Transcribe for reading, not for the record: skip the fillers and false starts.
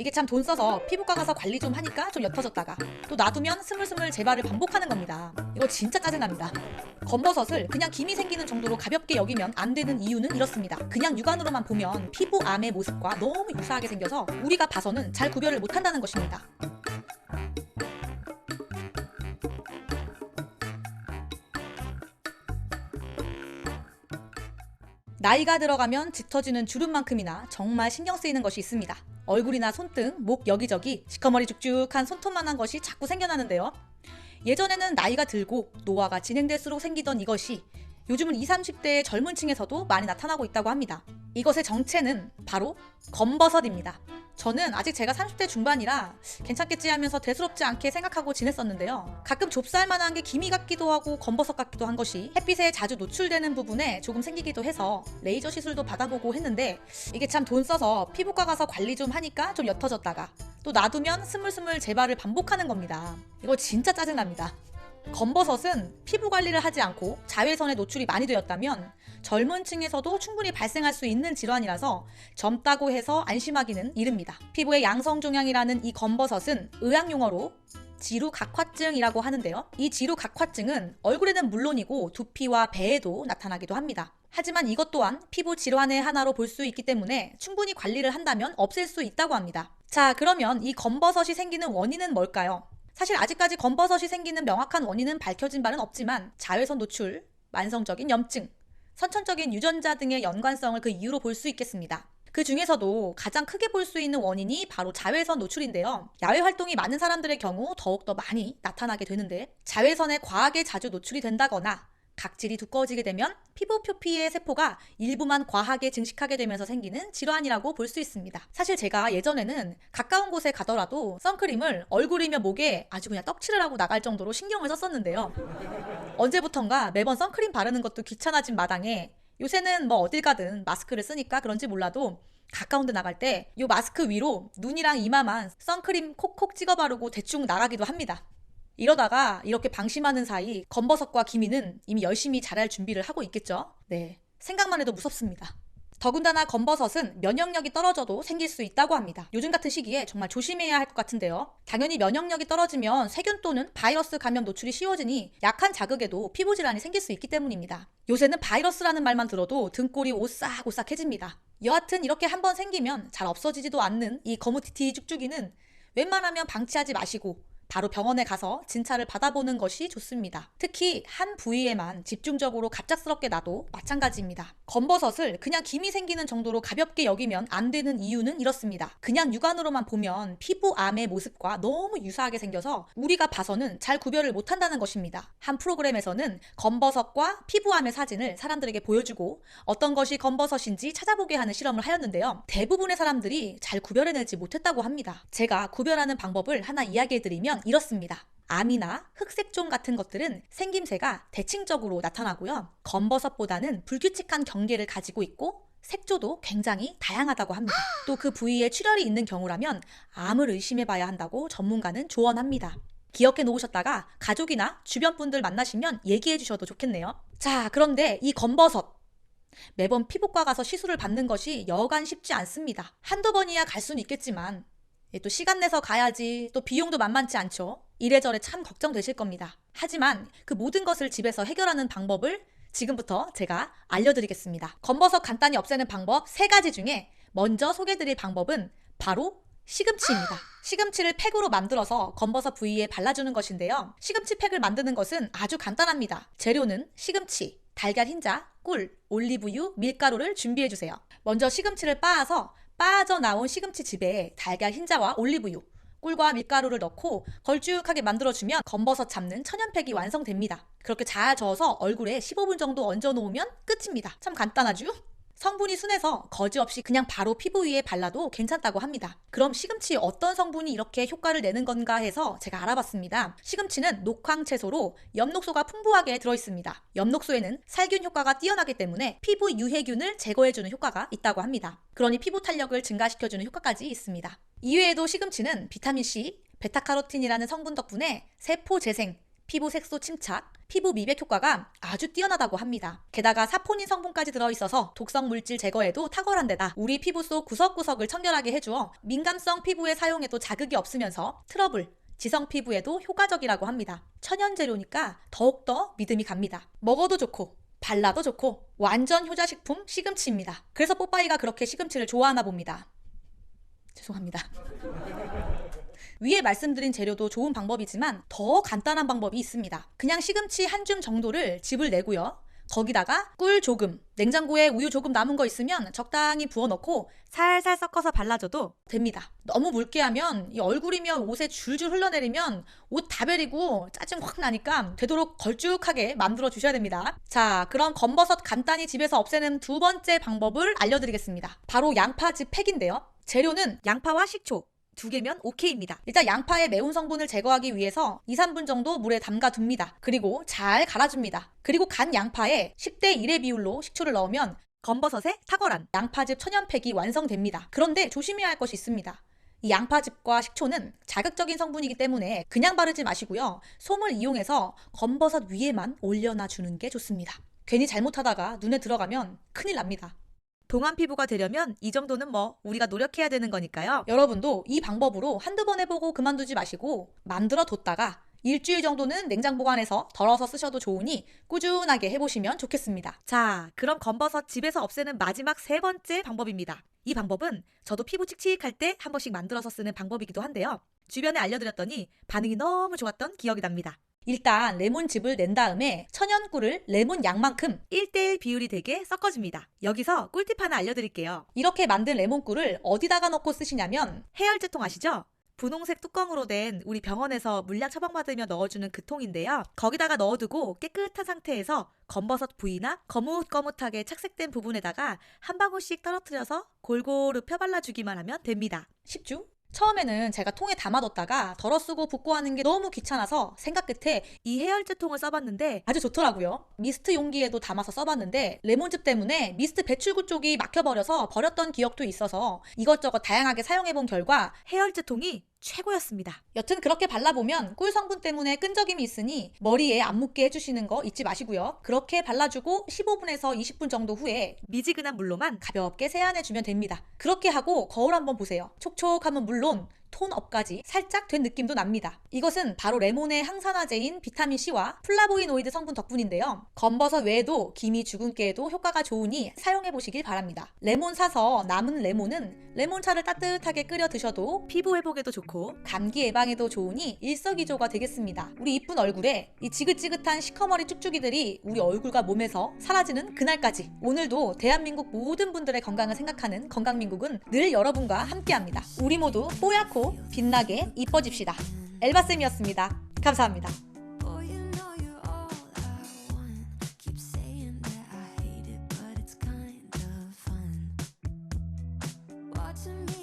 이게 참 돈 써서 피부과 가서 관리 좀 하니까 좀 옅어졌다가 또 놔두면 스물스물 재발을 반복하는 겁니다. 이거 진짜 짜증납니다. 검버섯을 그냥 김이 생기는 정도로 가볍게 여기면 안 되는 이유는 이렇습니다. 그냥 육안으로만 보면 피부암의 모습과 너무 유사하게 생겨서 우리가 봐서는 잘 구별을 못한다는 것입니다. 나이가 들어가면 짙어지는 주름만큼이나 정말 신경 쓰이는 것이 있습니다. 얼굴이나 손등, 목 여기저기 시커머리 죽죽한 손톱만한 것이 자꾸 생겨나는데요. 예전에는 나이가 들고 노화가 진행될수록 생기던 이것이 요즘은 20, 30대의 젊은 층에서도 많이 나타나고 있다고 합니다. 이것의 정체는 바로 검버섯입니다. 저는 아직 제가 30대 중반이라 괜찮겠지 하면서 대수롭지 않게 생각하고 지냈었는데요. 가끔 좁쌀만한 게 기미 같기도 하고 검버섯 같기도 한 것이 햇빛에 자주 노출되는 부분에 조금 생기기도 해서 레이저 시술도 받아보고 했는데 이게 참 돈 써서 피부과 가서 관리 좀 하니까 좀 옅어졌다가 또 놔두면 스물스물 재발을 반복하는 겁니다. 이거 진짜 짜증납니다. 검버섯은 피부 관리를 하지 않고 자외선에 노출이 많이 되었다면 젊은 층에서도 충분히 발생할 수 있는 질환이라서 젊다고 해서 안심하기는 이릅니다. 피부의 양성종양이라는 이 검버섯은 의학용어로 지루각화증이라고 하는데요. 이 지루각화증은 얼굴에는 물론이고 두피와 배에도 나타나기도 합니다. 하지만 이것 또한 피부 질환의 하나로 볼 수 있기 때문에 충분히 관리를 한다면 없앨 수 있다고 합니다. 자, 그러면 이 검버섯이 생기는 원인은 뭘까요? 사실 아직까지 검버섯이 생기는 명확한 원인은 밝혀진 바는 없지만 자외선 노출, 만성적인 염증, 선천적인 유전자 등의 연관성을 그 이유로 볼 수 있겠습니다. 그 중에서도 가장 크게 볼 수 있는 원인이 바로 자외선 노출인데요. 야외 활동이 많은 사람들의 경우 더욱더 많이 나타나게 되는데 자외선에 과하게 자주 노출이 된다거나 각질이 두꺼워지게 되면 피부 표피의 세포가 일부만 과하게 증식하게 되면서 생기는 질환이라고 볼 수 있습니다. 사실 제가 예전에는 가까운 곳에 가더라도 선크림을 얼굴이며 목에 아주 그냥 떡칠을 하고 나갈 정도로 신경을 썼었는데요. 언제부턴가 매번 선크림 바르는 것도 귀찮아진 마당에 요새는 뭐 어딜 가든 마스크를 쓰니까 그런지 몰라도 가까운 데 나갈 때 이 마스크 위로 눈이랑 이마만 선크림 콕콕 찍어 바르고 대충 나가기도 합니다. 이러다가 이렇게 방심하는 사이 검버섯과 기미는 이미 열심히 자랄 준비를 하고 있겠죠. 네, 생각만 해도 무섭습니다. 더군다나 검버섯은 면역력이 떨어져도 생길 수 있다고 합니다. 요즘 같은 시기에 정말 조심해야 할 것 같은데요. 당연히 면역력이 떨어지면 세균 또는 바이러스 감염 노출이 쉬워지니 약한 자극에도 피부 질환이 생길 수 있기 때문입니다. 요새는 바이러스라는 말만 들어도 등골이 오싹오싹해집니다. 여하튼 이렇게 한번 생기면 잘 없어지지도 않는 이 거무튀튀 쭉쭉이는 웬만하면 방치하지 마시고 바로 병원에 가서 진찰을 받아보는 것이 좋습니다. 특히 한 부위에만 집중적으로 갑작스럽게 나도 마찬가지입니다. 검버섯을 그냥 김이 생기는 정도로 가볍게 여기면 안 되는 이유는 이렇습니다. 그냥 육안으로만 보면 피부암의 모습과 너무 유사하게 생겨서 우리가 봐서는 잘 구별을 못한다는 것입니다. 한 프로그램에서는 검버섯과 피부암의 사진을 사람들에게 보여주고 어떤 것이 검버섯인지 찾아보게 하는 실험을 하였는데요. 대부분의 사람들이 잘 구별해내지 못했다고 합니다. 제가 구별하는 방법을 하나 이야기해드리면 이렇습니다. 암이나 흑색종 같은 것들은 생김새가 대칭적으로 나타나고요. 검버섯보다는 불규칙한 경계를 가지고 있고 색조도 굉장히 다양하다고 합니다. 또 그 부위에 출혈이 있는 경우라면 암을 의심해봐야 한다고 전문가는 조언합니다. 기억해 놓으셨다가 가족이나 주변 분들 만나시면 얘기해 주셔도 좋겠네요. 자, 그런데 이 검버섯 매번 피부과 가서 시술을 받는 것이 여간 쉽지 않습니다. 한두 번이야 갈 수는 있겠지만 또 시간 내서 가야지, 또 비용도 만만치 않죠. 이래저래 참 걱정되실 겁니다. 하지만 그 모든 것을 집에서 해결하는 방법을 지금부터 제가 알려드리겠습니다. 검버섯 간단히 없애는 방법 3가지 중에 먼저 소개해드릴 방법은 바로 시금치입니다. 시금치를 팩으로 만들어서 검버섯 부위에 발라주는 것인데요. 시금치 팩을 만드는 것은 아주 간단합니다. 재료는 시금치, 달걀 흰자, 꿀, 올리브유, 밀가루를 준비해주세요. 먼저 시금치를 빻아서 빠져나온 시금치즙에 달걀 흰자와 올리브유, 꿀과 밀가루를 넣고 걸쭉하게 만들어주면 검버섯 잡는 천연팩이 완성됩니다. 그렇게 잘 저어서 얼굴에 15분 정도 얹어놓으면 끝입니다. 참 간단하죠? 성분이 순해서 거지없이 그냥 바로 피부 위에 발라도 괜찮다고 합니다. 그럼 시금치 어떤 성분이 이렇게 효과를 내는 건가 해서 제가 알아봤습니다. 시금치는 녹황채소로 엽록소가 풍부하게 들어있습니다. 엽록소에는 살균 효과가 뛰어나기 때문에 피부 유해균을 제거해주는 효과가 있다고 합니다. 그러니 피부 탄력을 증가시켜주는 효과까지 있습니다. 이외에도 시금치는 비타민C, 베타카로틴이라는 성분 덕분에 세포 재생, 피부 색소 침착, 피부 미백 효과가 아주 뛰어나다고 합니다. 게다가 사포닌 성분까지 들어있어서 독성 물질 제거에도 탁월한 데다 우리 피부 속 구석구석을 청결하게 해주어 민감성 피부에 사용해도 자극이 없으면서 트러블, 지성 피부에도 효과적이라고 합니다. 천연 재료니까 더욱더 믿음이 갑니다. 먹어도 좋고 발라도 좋고 완전 효자식품 시금치입니다. 그래서 뽀빠이가 그렇게 시금치를 좋아하나 봅니다. 죄송합니다. 위에 말씀드린 재료도 좋은 방법이지만 더 간단한 방법이 있습니다. 그냥 시금치 한 줌 정도를 즙을 내고요. 거기다가 꿀 조금, 냉장고에 우유 조금 남은 거 있으면 적당히 부어 넣고 살살 섞어서 발라줘도 됩니다. 너무 묽게 하면 이 얼굴이면 옷에 줄줄 흘러내리면 옷 다 베리고 짜증 확 나니까 되도록 걸쭉하게 만들어 주셔야 됩니다. 자, 그럼 검버섯 간단히 집에서 없애는 두 번째 방법을 알려드리겠습니다. 바로 양파즙 팩인데요. 재료는 양파와 식초 두 개면 오케이입니다. 일단 양파의 매운 성분을 제거하기 위해서 2, 3분 정도 물에 담가둡니다. 그리고 잘 갈아줍니다. 그리고 간 양파에 10대 1의 비율로 식초를 넣으면 검버섯의 탁월한 양파즙 천연팩이 완성됩니다. 그런데 조심해야 할 것이 있습니다. 이 양파즙과 식초는 자극적인 성분이기 때문에 그냥 바르지 마시고요. 솜을 이용해서 검버섯 위에만 올려놔 주는 게 좋습니다. 괜히 잘못하다가 눈에 들어가면 큰일 납니다. 동안 피부가 되려면 이 정도는 우리가 노력해야 되는 거니까요. 여러분도 이 방법으로 한두 번 해보고 그만두지 마시고 만들어 뒀다가 일주일 정도는 냉장 보관해서 덜어서 쓰셔도 좋으니 꾸준하게 해보시면 좋겠습니다. 자, 그럼 검버섯 집에서 없애는 마지막 세 번째 방법입니다. 이 방법은 저도 피부 칙칙할 때 한 번씩 만들어서 쓰는 방법이기도 한데요. 주변에 알려드렸더니 반응이 너무 좋았던 기억이 납니다. 일단 레몬즙을 낸 다음에 천연꿀을 레몬 양만큼 1:1 비율이 되게 섞어줍니다. 여기서 꿀팁 하나 알려드릴게요. 이렇게 만든 레몬꿀을 어디다가 넣고 쓰시냐면 해열제통 아시죠? 분홍색 뚜껑으로 된 우리 병원에서 물약 처방받으며 넣어주는 그 통인데요. 거기다가 넣어두고 깨끗한 상태에서 검버섯 부위나 거뭇거뭇하게 착색된 부분에다가 한 방울씩 떨어뜨려서 골고루 펴발라주기만 하면 됩니다. 쉽죠? 처음에는 제가 통에 담아뒀다가 덜어쓰고 붓고 하는 게 너무 귀찮아서 생각 끝에 이 해열제 통을 써봤는데 아주 좋더라고요. 미스트 용기에도 담아서 써봤는데 레몬즙 때문에 미스트 배출구 쪽이 막혀버려서 버렸던 기억도 있어서 이것저것 다양하게 사용해본 결과 해열제 통이 최고였습니다. 여튼 그렇게 발라보면 꿀 성분 때문에 끈적임이 있으니 머리에 안 묻게 해주시는 거 잊지 마시고요. 그렇게 발라주고 15분에서 20분 정도 후에 미지근한 물로만 가볍게 세안해주면 됩니다. 그렇게 하고 거울 한번 보세요. 촉촉하면 물론 톤업까지 살짝 된 느낌도 납니다. 이것은 바로 레몬의 항산화제인 비타민C와 플라보이노이드 성분 덕분인데요. 검버섯 외에도 기미 주근깨에도 효과가 좋으니 사용해보시길 바랍니다. 레몬 사서 남은 레몬은 레몬차를 따뜻하게 끓여 드셔도 피부 회복에도 좋고 감기 예방에도 좋으니 일석이조가 되겠습니다. 우리 이쁜 얼굴에 이 지긋지긋한 시커머리 쭉쭉이들이 우리 얼굴과 몸에서 사라지는 그날까지 오늘도 대한민국 모든 분들의 건강을 생각하는 건강민국은 늘 여러분과 함께합니다. 우리 모두 뽀얗고 빛나게 이뻐집시다. 엘바쌤이었습니다. 감사합니다. Boy, you know you're all I want. Keep saying that I hate it, but it's kind of fun. Watching me